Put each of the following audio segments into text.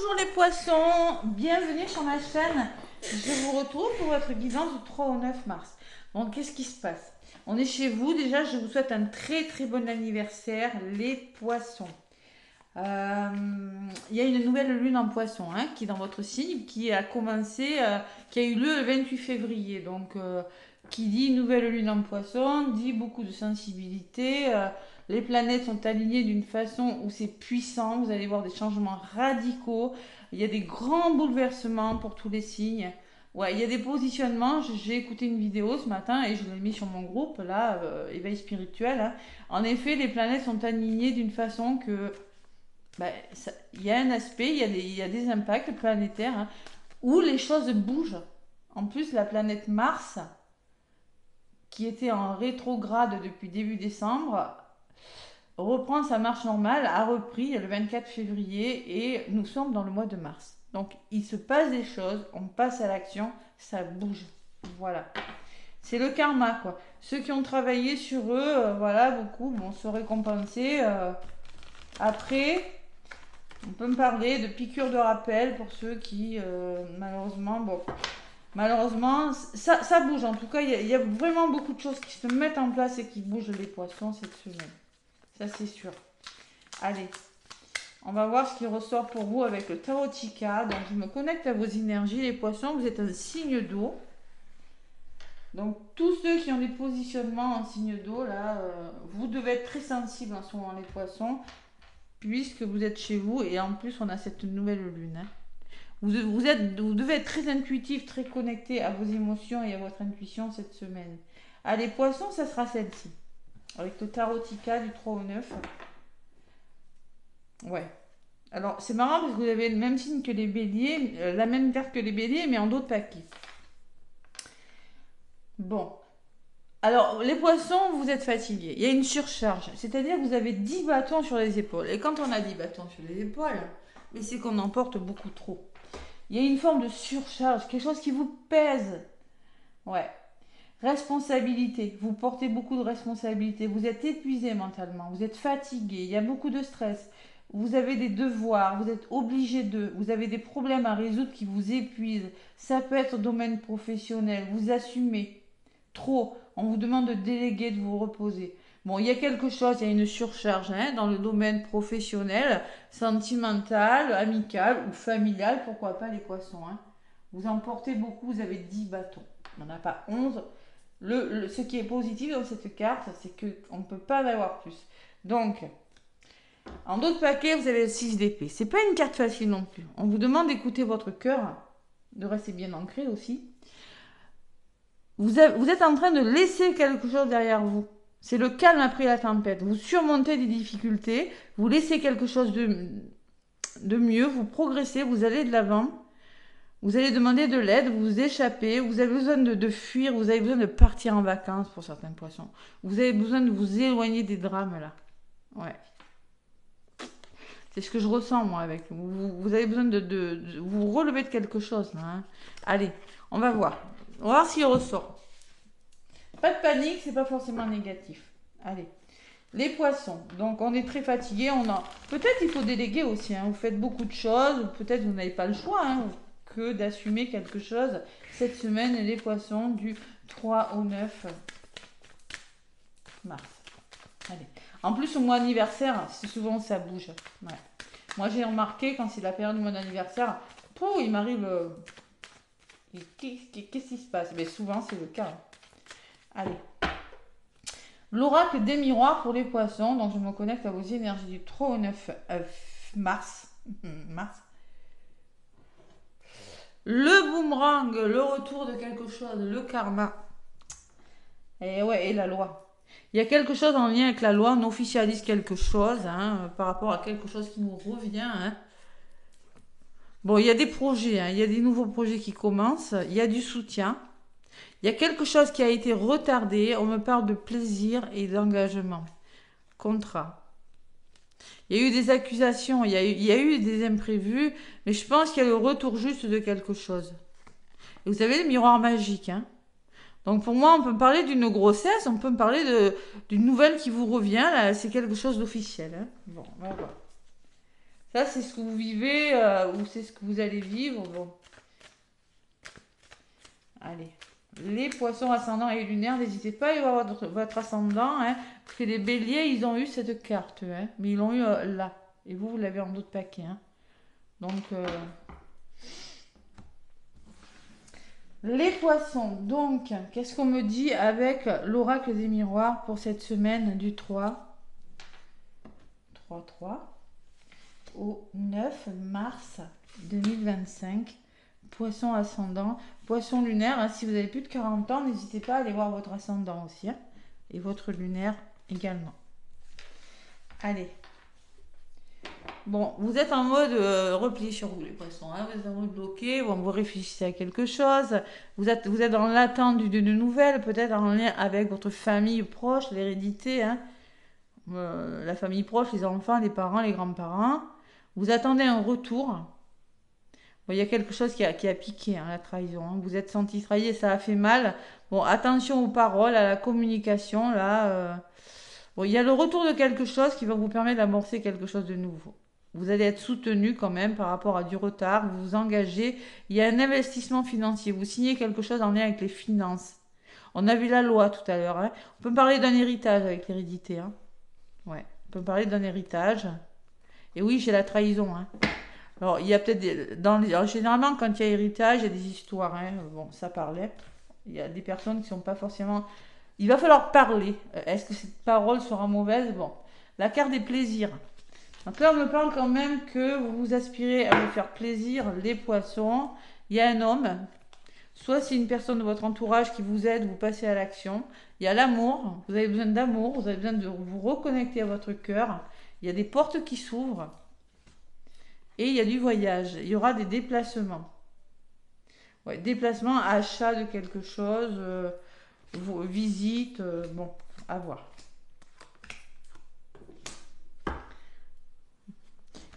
Bonjour les poissons, bienvenue sur ma chaîne. Je vous retrouve pour votre guidance du 3 au 9 mars. Donc qu'est-ce qui se passe? On est chez vous, déjà je vous souhaite un très bon anniversaire les poissons. Il y a une nouvelle lune en poisson qui est dans votre signe, qui a commencé, qui a eu lieu le 28 février. Donc qui dit nouvelle lune en poisson, dit beaucoup de sensibilité. Les planètes sont alignées d'une façon où c'est puissant. Vous allez voir des changements radicaux. Il y a des grands bouleversements pour tous les signes. Ouais, il y a des positionnements. J'ai écouté une vidéo ce matin et je l'ai mis sur mon groupe, là, éveil spirituel. En effet, les planètes sont alignées d'une façon que il y a un aspect, il y a des impacts planétaires où les choses bougent. En plus, la planète Mars, qui était en rétrograde depuis début décembre, reprend sa marche normale, a repris le 24 février et nous sommes dans le mois de mars. Donc il se passe des choses, on passe à l'action, ça bouge. Voilà. C'est le karma, quoi. Ceux qui ont travaillé sur eux, voilà, beaucoup vont se récompenser. Après, on peut me parler de piqûres de rappel pour ceux qui, malheureusement, ça bouge. En tout cas, il y a vraiment beaucoup de choses qui se mettent en place et qui bougent les poissons cette semaine. Ça, c'est sûr. Allez, on va voir ce qui ressort pour vous avec le Tarotica. Donc, je me connecte à vos énergies. Les poissons, vous êtes un signe d'eau. Donc, tous ceux qui ont des positionnements en signe d'eau, là, vous devez être très sensibles en ce moment, les poissons, puisque vous êtes chez vous. Et en plus, on a cette nouvelle lune. Vous devez être très intuitif, très connecté à vos émotions et à votre intuition cette semaine. Allez, poissons, ça sera celle-ci. Avec le Tarotica du 3 au 9. Ouais. Alors, c'est marrant parce que vous avez le même signe que les béliers, la même carte que les béliers, mais en d'autres paquets. Bon. Alors, les poissons, vous êtes fatigués. Il y a une surcharge. C'est-à-dire que vous avez 10 bâtons sur les épaules. Et quand on a 10 bâtons sur les épaules, mais c'est qu'on en porte beaucoup trop. Il y a une forme de surcharge, quelque chose qui vous pèse. Ouais. Responsabilité, vous portez beaucoup de responsabilités, vous êtes épuisé mentalement, vous êtes fatigué, il y a beaucoup de stress, vous avez des devoirs, vous êtes obligé de, vous avez des problèmes à résoudre qui vous épuisent, ça peut être domaine professionnel, vous assumez trop, on vous demande de déléguer, de vous reposer. Bon, il y a quelque chose, il y a une surcharge dans le domaine professionnel, sentimental, amical ou familial, pourquoi pas les poissons. Vous en portez beaucoup, vous avez 10 bâtons, on n'en a pas 11. Ce qui est positif dans cette carte, c'est qu'on ne peut pas en avoir plus. Donc, en d'autres paquets, vous avez le 6 d'épée. C'est pas une carte facile non plus. On vous demande d'écouter votre cœur, de rester bien ancré aussi. Vous êtes en train de laisser quelque chose derrière vous. C'est le calme après la tempête. Vous surmontez des difficultés, vous laissez quelque chose de mieux, vous progressez, vous allez de l'avant. Vous allez demander de l'aide, vous vous échappez, vous avez besoin de fuir, vous avez besoin de partir en vacances pour certains poissons. Vous avez besoin de vous éloigner des drames là. Ouais. C'est ce que je ressens moi avec vous. Vous avez besoin de vous relever de quelque chose là. Allez, on va voir. On va voir ce qui ressort. Pas de panique, c'est pas forcément négatif. Allez. Les poissons. Donc on est très fatigué. Peut-être il faut déléguer aussi. Vous faites beaucoup de choses. Peut-être vous n'avez pas le choix. Que d'assumer quelque chose cette semaine, les poissons du 3 au 9 mars. Allez. En plus, au mois anniversaire, c'est souvent ça bouge. Ouais. Moi, j'ai remarqué quand c'est la période de mon anniversaire, il m'arrive. Qu'est-ce qui se passe? Mais souvent, c'est le cas. Allez. L'oracle des miroirs pour les poissons. Donc, je me connecte à vos énergies du 3 au 9 mars. Mars. Le boomerang, le retour de quelque chose, le karma. Et la loi. Il y a quelque chose en lien avec la loi, on officialise quelque chose par rapport à quelque chose qui nous revient. Bon, il y a des projets, il y a des nouveaux projets qui commencent, il y a du soutien. Il y a quelque chose qui a été retardé, on me parle de plaisir et d'engagement. Contrat. Il y a eu des accusations, il y a eu des imprévus, mais je pense qu'il y a le retour juste de quelque chose. Et vous avez le miroir magique. Donc pour moi, on peut parler d'une grossesse, on peut me parler d'une nouvelle qui vous revient. Là, c'est quelque chose d'officiel. Bon, on va voir. Ça, c'est ce que vous vivez ou c'est ce que vous allez vivre. Bon. Allez. Les poissons ascendants et lunaires, n'hésitez pas à y voir votre ascendant. Hein, parce que les béliers, ils ont eu cette carte. Hein, mais ils l'ont eu là. Et vous, vous l'avez en d'autres paquets. Hein. Donc, les poissons. Donc, qu'est-ce qu'on me dit avec l'oracle des miroirs pour cette semaine du 3 au 9 mars 2025? Poisson ascendant, poisson lunaire. Hein, si vous avez plus de 40 ans, n'hésitez pas à aller voir votre ascendant aussi. Hein, et votre lunaire également. Allez. Bon, vous êtes en mode repli sur vous, les poissons. Hein, vous êtes en mode bloqué. Bon, vous réfléchissez à quelque chose. Vous êtes dans l'attente d'une nouvelle, peut-être en lien avec votre famille proche, l'hérédité. Hein, la famille proche, les enfants, les parents, les grands-parents. Vous attendez un retour. Bon, il y a quelque chose qui a piqué, hein, la trahison. Hein. Vous êtes senti trahi et ça a fait mal. Bon, attention aux paroles, à la communication. Là, bon, il y a le retour de quelque chose qui va vous permettre d'amorcer quelque chose de nouveau. Vous allez être soutenu quand même par rapport à du retard. Vous vous engagez. Il y a un investissement financier. Vous signez quelque chose en lien avec les finances. On a vu la loi tout à l'heure. Hein. On peut parler d'un héritage avec l'hérédité. Hein. Ouais, on peut parler d'un héritage. Et oui, j'ai la trahison. Hein. Alors, il y a peut-être généralement, quand il y a héritage, il y a des histoires. Hein. Bon, ça parlait. Il y a des personnes qui ne sont pas forcément. Il va falloir parler. Est-ce que cette parole sera mauvaise? Bon, la carte des plaisirs. Donc là, on me parle quand même que vous aspirez à vous faire plaisir, les poissons. Il y a un homme. Soit c'est une personne de votre entourage qui vous aide, vous passez à l'action. Il y a l'amour. Vous avez besoin d'amour. Vous avez besoin de vous reconnecter à votre cœur. Il y a des portes qui s'ouvrent. Et il y a du voyage. Il y aura des déplacements. Ouais, déplacement, achat de quelque chose, visite, bon, à voir.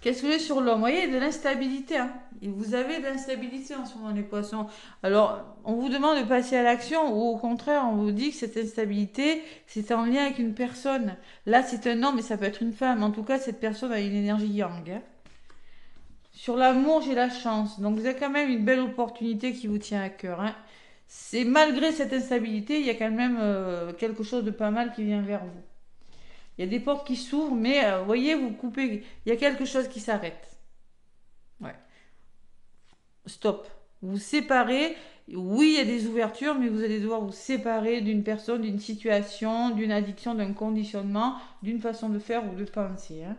Qu'est-ce que j'ai sur l'homme? Vous voyez, de l'instabilité. Hein. Et vous avez de l'instabilité en ce moment, les poissons. Alors, on vous demande de passer à l'action ou au contraire, on vous dit que cette instabilité, c'est en lien avec une personne. Là, c'est un homme, mais ça peut être une femme. En tout cas, cette personne a une énergie yang. Hein. Sur l'amour, j'ai la chance. Donc, vous avez quand même une belle opportunité qui vous tient à cœur. Hein. C'est malgré cette instabilité, il y a quand même quelque chose de pas mal qui vient vers vous. Il y a des portes qui s'ouvrent, mais vous voyez, vous coupez. Il y a quelque chose qui s'arrête. Ouais. Stop. Vous vous séparez. Oui, il y a des ouvertures, mais vous allez devoir vous séparer d'une personne, d'une situation, d'une addiction, d'un conditionnement, d'une façon de faire ou de penser. Hein.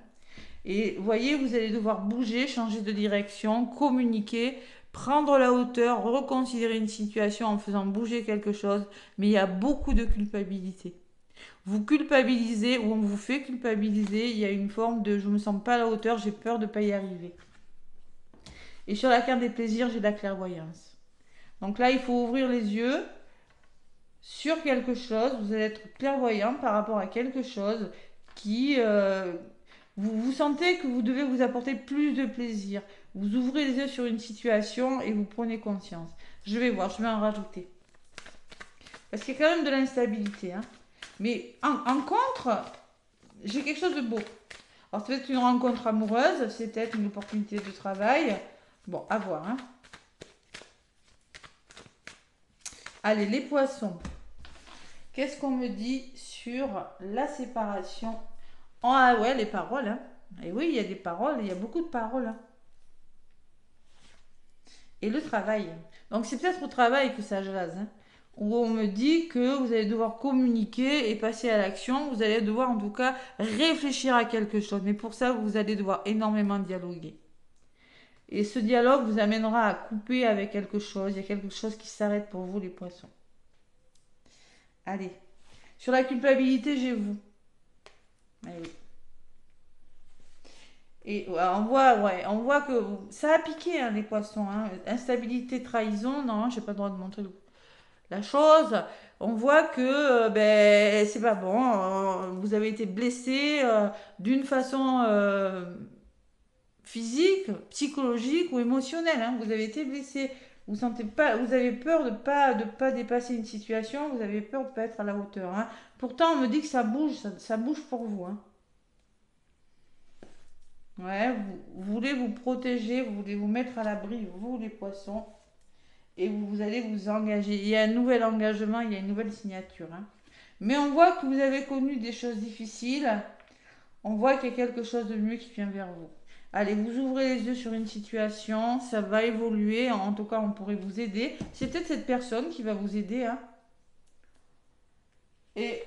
Et vous voyez, vous allez devoir bouger, changer de direction, communiquer, prendre la hauteur, reconsidérer une situation en faisant bouger quelque chose. Mais il y a beaucoup de culpabilité. Vous culpabilisez ou on vous fait culpabiliser, il y a une forme de je ne me sens pas à la hauteur, j'ai peur de ne pas y arriver. Et sur la carte des plaisirs, j'ai de la clairvoyance. Donc là, il faut ouvrir les yeux sur quelque chose, vous allez être clairvoyant par rapport à quelque chose qui... vous sentez que vous devez vous apporter plus de plaisir. Vous ouvrez les yeux sur une situation et vous prenez conscience. Je vais voir, je vais en rajouter. Parce qu'il y a quand même de l'instabilité. Hein. Mais en contre, j'ai quelque chose de beau. Alors, c'est peut-être une rencontre amoureuse, c'est peut-être une opportunité de travail. Bon, à voir. Hein. Allez, les poissons. Qu'est-ce qu'on me dit sur la séparation? Ah ouais, les paroles. Hein. Et oui, il y a des paroles, il y a beaucoup de paroles. Hein. Et le travail. Donc, c'est peut-être au travail que ça jase. Hein. Où on me dit que vous allez devoir communiquer et passer à l'action. Vous allez devoir en tout cas réfléchir à quelque chose. Mais pour ça, vous allez devoir énormément dialoguer. Et ce dialogue vous amènera à couper avec quelque chose. Il y a quelque chose qui s'arrête pour vous, les poissons. Allez. Sur la culpabilité, j'ai vous. Allez, oui. Et on voit que ça a piqué, hein, les poissons. Hein. Instabilité, trahison. Non, j'ai pas le droit de montrer la chose. On voit que ben, c'est pas bon. Vous avez été blessé d'une façon physique, psychologique ou émotionnelle. Hein. Vous avez été blessé. Vous sentez pas, vous avez peur de pas dépasser une situation. Vous avez peur de pas être à la hauteur. Hein. Pourtant, on me dit que ça bouge, ça bouge pour vous. Hein. Ouais, vous voulez vous protéger, vous voulez vous mettre à l'abri, vous les poissons, et vous allez vous engager. Il y a un nouvel engagement, il y a une nouvelle signature, hein. Mais on voit que vous avez connu des choses difficiles, on voit qu'il y a quelque chose de mieux qui vient vers vous. Allez, vous ouvrez les yeux sur une situation, ça va évoluer, en tout cas on pourrait vous aider. C'est peut-être cette personne qui va vous aider, hein. Et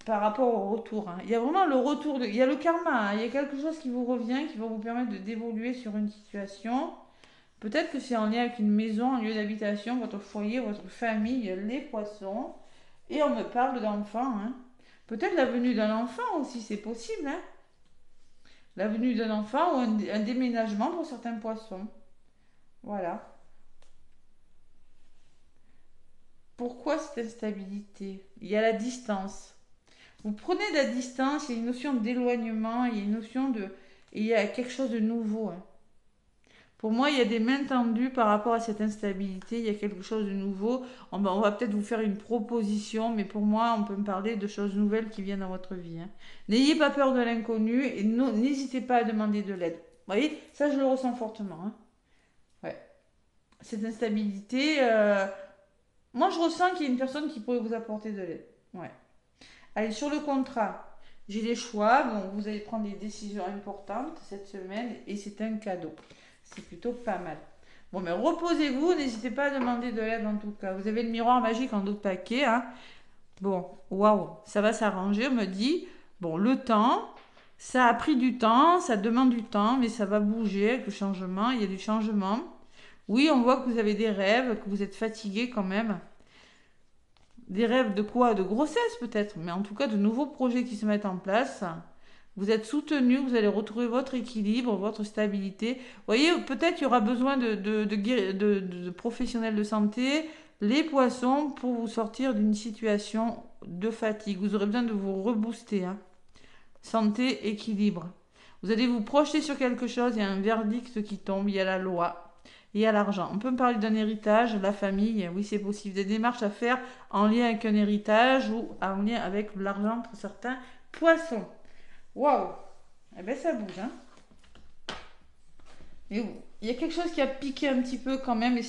par rapport au retour, hein, il y a vraiment le retour, il y a le karma, hein, il y a quelque chose qui vous revient, qui va vous permettre d'évoluer sur une situation. Peut-être que c'est en lien avec une maison, un lieu d'habitation, votre foyer, votre famille, les poissons. Et on me parle d'enfants, hein. Peut-être la venue d'un enfant aussi, c'est possible, hein. La venue d'un enfant ou un déménagement pour certains poissons. Voilà. Pourquoi cette instabilité? Il y a la distance. Vous prenez de la distance, il y a une notion d'éloignement, il y a une notion de... Et il y a quelque chose de nouveau, hein. Pour moi, il y a des mains tendues par rapport à cette instabilité, il y a quelque chose de nouveau. On va peut-être vous faire une proposition, mais pour moi, on peut me parler de choses nouvelles qui viennent dans votre vie, hein. N'ayez pas peur de l'inconnu et n'hésitez pas à demander de l'aide. Vous voyez, ça je le ressens fortement, hein. Ouais. Cette instabilité, moi je ressens qu'il y a une personne qui pourrait vous apporter de l'aide. Ouais. Allez, sur le contrat, j'ai les choix. Bon, vous allez prendre des décisions importantes cette semaine et c'est un cadeau. C'est plutôt pas mal. Bon, mais reposez-vous, n'hésitez pas à demander de l'aide en tout cas. Vous avez le miroir magique en d'autres paquets, hein. Bon, waouh, ça va s'arranger, on me dit. Bon, le temps, ça a pris du temps, ça demande du temps, mais ça va bouger avec le changement. Il y a du changement. Oui, on voit que vous avez des rêves, que vous êtes fatigué quand même. Des rêves de quoi? De grossesse peut-être, mais en tout cas de nouveaux projets qui se mettent en place. Vous êtes soutenu, vous allez retrouver votre équilibre, votre stabilité. Vous voyez, peut-être il y aura besoin de professionnels de santé, les poissons, pour vous sortir d'une situation de fatigue. Vous aurez besoin de vous rebooster, hein. Santé, équilibre. Vous allez vous projeter sur quelque chose, il y a un verdict qui tombe, il y a la loi, il y a l'argent. On peut me parler d'un héritage, la famille, oui c'est possible. Des démarches à faire en lien avec un héritage ou en lien avec l'argent pour certains poissons. Waouh! Eh ben ça bouge, hein. Mais il y a quelque chose qui a piqué un petit peu quand même et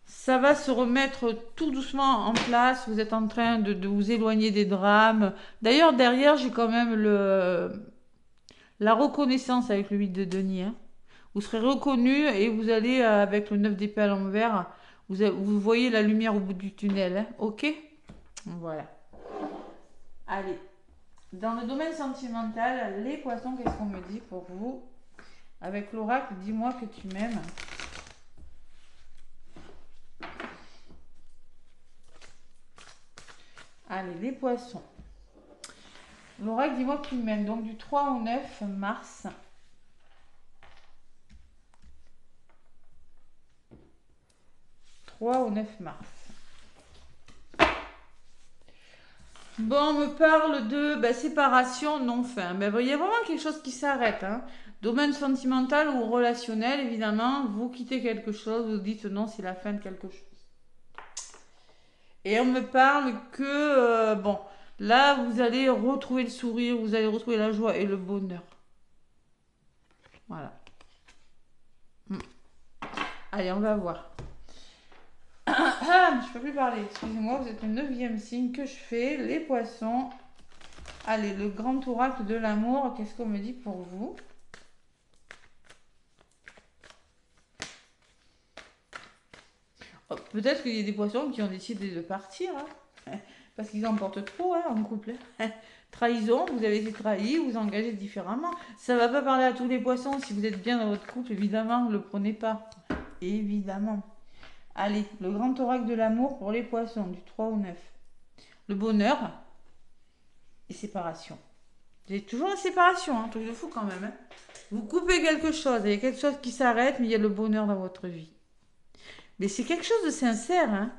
ça va se remettre tout doucement en place. Vous êtes en train de vous éloigner des drames. D'ailleurs, derrière, j'ai quand même la reconnaissance avec le 8 de denier, hein. Vous serez reconnu et vous allez, avec le 9 d'épée à l'envers, vous voyez la lumière au bout du tunnel, hein. Ok? Voilà. Allez. Dans le domaine sentimental, les poissons, qu'est-ce qu'on me dit pour vous? Avec l'oracle, dis-moi que tu m'aimes. Allez, les poissons. L'oracle, dis-moi que tu m'aimes. Donc du 3 au 9 mars. 3 au 9 mars. Bon, on me parle de séparation, non fin. Mais il y a vraiment quelque chose qui s'arrête, hein. Domaine sentimental ou relationnel, évidemment, vous quittez quelque chose, vous dites non, c'est la fin de quelque chose. Et on me parle que, bon, là, vous allez retrouver le sourire, vous allez retrouver la joie et le bonheur. Voilà. Allez, on va voir. Je peux plus parler, excusez-moi, vous êtes le 9e signe que je fais, les poissons. Allez, le grand oracle de l'amour, qu'est-ce qu'on me dit pour vous? Oh, peut-être qu'il y a des poissons qui ont décidé de partir, hein, parce qu'ils en portent trop, hein, en couple. Trahison, vous avez été trahi, vous engagez différemment. Ça ne va pas parler à tous les poissons. Si vous êtes bien dans votre couple, évidemment, ne le prenez pas. Évidemment. Allez, le grand oracle de l'amour pour les poissons, du 3 au 9. Le bonheur et séparation. Vous avez toujours la séparation, hein, truc de fou quand même, hein. Vous coupez quelque chose, il y a quelque chose qui s'arrête, mais il y a le bonheur dans votre vie. Mais c'est quelque chose de sincère, hein.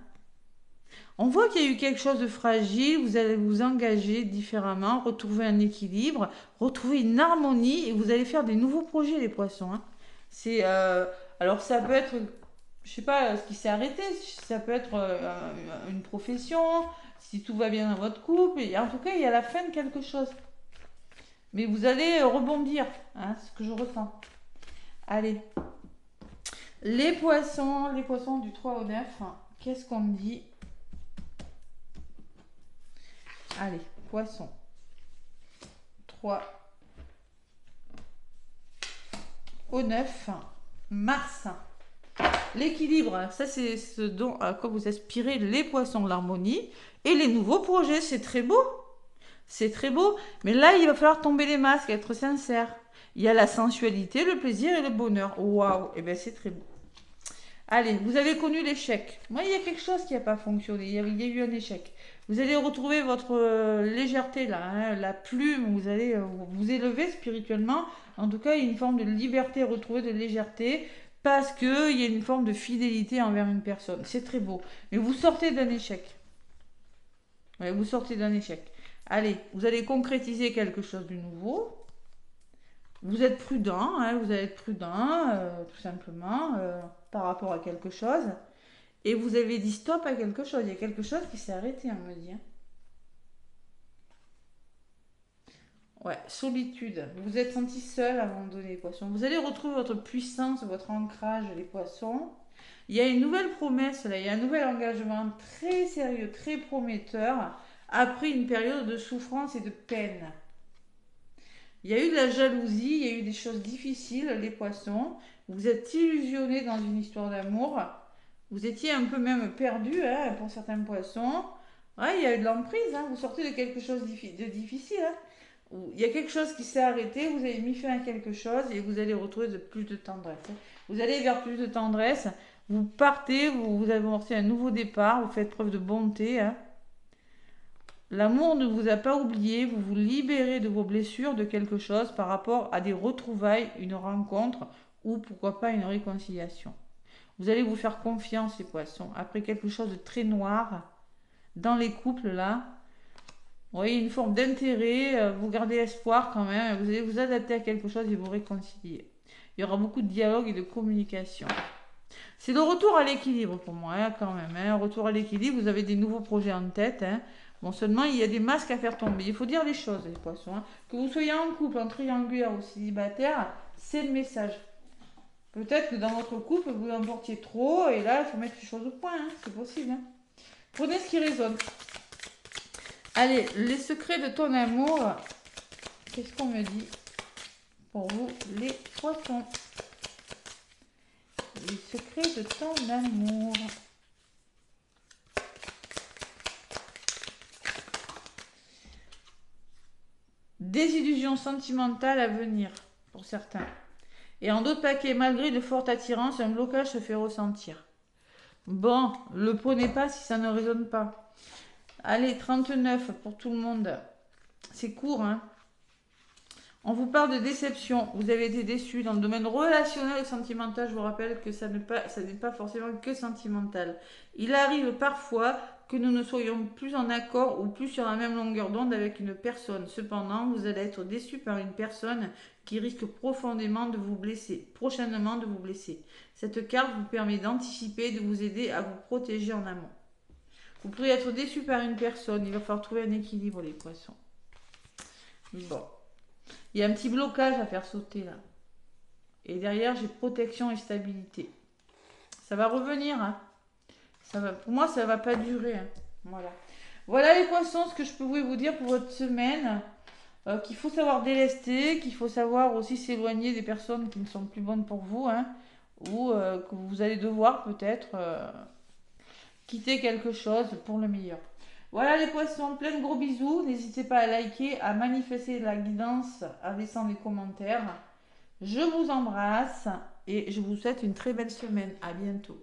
On voit qu'il y a eu quelque chose de fragile, vous allez vous engager différemment, retrouver un équilibre, retrouver une harmonie et vous allez faire des nouveaux projets, les poissons, hein. C'est, alors ça peut être, je sais pas ce qui s'est arrêté, ça peut être une profession, si tout va bien dans votre couple, et en tout cas il y a la fin de quelque chose. Mais vous allez rebondir, hein, ce que je ressens. Allez. Les poissons du 3 au 9, qu'est-ce qu'on me dit? Allez, poisson. 3 au 9, Mars. L'équilibre, ça c'est ce dont à quoi vous aspirez les poissons, l'harmonie et les nouveaux projets, c'est très beau. C'est très beau, mais là il va falloir tomber les masques, être sincère. Il y a la sensualité, le plaisir et le bonheur. Waouh, et bien c'est très beau. Allez, vous avez connu l'échec. Moi, il y a quelque chose qui n'a pas fonctionné. Il y a eu un échec. Vous allez retrouver votre légèreté là, hein, la plume. Vous allez vous élever spirituellement. En tout cas, il y a une forme de liberté retrouvée, de légèreté, parce que il y a une forme de fidélité envers une personne. C'est très beau. Mais vous sortez d'un échec. Ouais, vous sortez d'un échec. Allez, vous allez concrétiser quelque chose de nouveau. Vous êtes prudent, hein, vous allez être prudent, tout simplement, par rapport à quelque chose. Et vous avez dit stop à quelque chose. Il y a quelque chose qui s'est arrêté, on me dit. Hein. Ouais, solitude. Vous vous êtes senti seul à un moment donné, les poissons. Vous allez retrouver votre puissance, votre ancrage, les poissons. Il y a une nouvelle promesse, là. Il y a un nouvel engagement très sérieux, très prometteur, après une période de souffrance et de peine. Il y a eu de la jalousie, il y a eu des choses difficiles, les poissons. Vous êtes illusionnés dans une histoire d'amour. Vous étiez un peu même perdu, hein, pour certains poissons. Ouais, il y a eu de l'emprise, hein. Vous sortez de quelque chose de difficile. Hein. Il y a quelque chose qui s'est arrêté, vous avez mis fin à quelque chose et vous allez retrouver plus de tendresse. Hein. Vous allez vers plus de tendresse. Vous partez, vous amorcez un nouveau départ, vous faites preuve de bonté. Hein. L'amour ne vous a pas oublié, vous vous libérez de vos blessures, de quelque chose par rapport à des retrouvailles, une rencontre ou pourquoi pas une réconciliation. Vous allez vous faire confiance, les poissons, après quelque chose de très noir dans les couples là. Vous voyez une forme d'intérêt, vous gardez espoir quand même, vous allez vous adapter à quelque chose et vous réconcilier. Il y aura beaucoup de dialogue et de communication. C'est le retour à l'équilibre pour moi, hein, quand même. Hein. Retour à l'équilibre, vous avez des nouveaux projets en tête. Hein. Bon, seulement, il y a des masques à faire tomber. Il faut dire les choses, les poissons. Hein. Que vous soyez en couple, en triangulaire ou célibataire, c'est le message. Peut-être que dans votre couple, vous en portiez trop, et là, il faut mettre les choses au point. Hein. C'est possible. Hein. Prenez ce qui résonne. Allez, les secrets de ton amour. Qu'est-ce qu'on me dit pour vous, les poissons? Les secrets de ton amour. Désillusion sentimentale à venir, pour certains. Et en d'autres paquets, malgré de fortes attirances, un blocage se fait ressentir. Bon, le prenez pas si ça ne résonne pas. Allez, 39 pour tout le monde. C'est court, hein. On vous parle de déception. Vous avez été déçu dans le domaine relationnel et sentimental. Je vous rappelle que ça n'est pas forcément que sentimental. Il arrive parfois que nous ne soyons plus en accord ou plus sur la même longueur d'onde avec une personne. Cependant, vous allez être déçu par une personne qui risque profondément de vous blesser, prochainement de vous blesser. Cette carte vous permet d'anticiper, de vous aider à vous protéger en amont. Vous pourriez être déçu par une personne. Il va falloir trouver un équilibre, les poissons. Bon. Il y a un petit blocage à faire sauter là. Et derrière, j'ai protection et stabilité. Ça va revenir. Hein. Pour moi, ça ne va pas durer. Hein. Voilà. Voilà les poissons, ce que je peux vous dire pour votre semaine. Qu'il faut savoir délester, qu'il faut savoir aussi s'éloigner des personnes qui ne sont plus bonnes pour vous. Hein, ou que vous allez devoir peut-être quitter quelque chose pour le meilleur. Voilà les poissons, plein de gros bisous. N'hésitez pas à liker, à manifester la guidance en laissant des commentaires. Je vous embrasse et je vous souhaite une très belle semaine. À bientôt.